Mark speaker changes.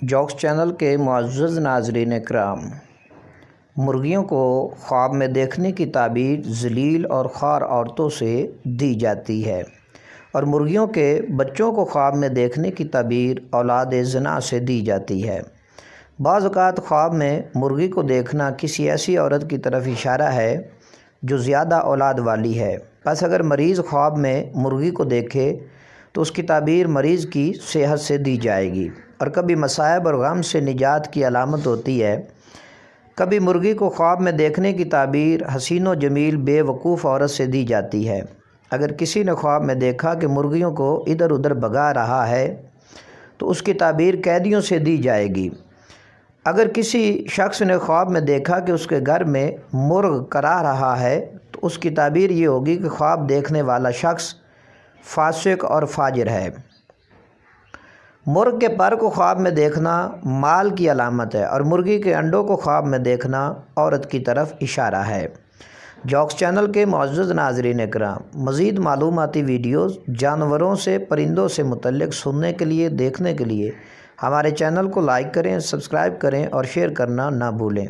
Speaker 1: Jokes channel کے معزز ناظرین کرام، مرغیوں کو خواب میں دیکھنے کی تعبیر ذلیل اور خوار عورتوں سے دی جاتی ہے، اور مرغیوں کے بچوں کو خواب میں دیکھنے کی تعبیر اولاد زنا سے دی جاتی ہے۔ بعض اوقات خواب میں مرغی کو دیکھنا کسی ایسی عورت کی طرف اشارہ ہے جو زیادہ اولاد والی ہے۔ پس اگر مریض خواب میں مرغی کو دیکھے تو اس کی تعبیر مریض کی صحت سے دی جائے گی، اور کبھی مصائب اور غم سے نجات کی علامت ہوتی ہے۔ کبھی مرغی کو خواب میں دیکھنے کی تعبیر حسین و جمیل بے وقوف عورت سے دی جاتی ہے۔ اگر کسی نے خواب میں دیکھا کہ مرغیوں کو ادھر ادھر بھگا رہا ہے تو اس کی تعبیر قیدیوں سے دی جائے گی۔ اگر کسی شخص نے خواب میں دیکھا کہ اس کے گھر میں مرغ کرا رہا ہے تو اس کی تعبیر یہ ہوگی کہ خواب دیکھنے والا شخص فاسق اور فاجر ہے۔ مرغ کے پر کو خواب میں دیکھنا مال کی علامت ہے، اور مرغی کے انڈوں کو خواب میں دیکھنا عورت کی طرف اشارہ ہے۔ جوکس چینل کے معزز ناظرین کرام، مزید معلوماتی ویڈیوز جانوروں سے، پرندوں سے متعلق سننے کے لیے، دیکھنے کے لیے ہمارے چینل کو لائک کریں، سبسکرائب کریں اور شیئر کرنا نہ بھولیں۔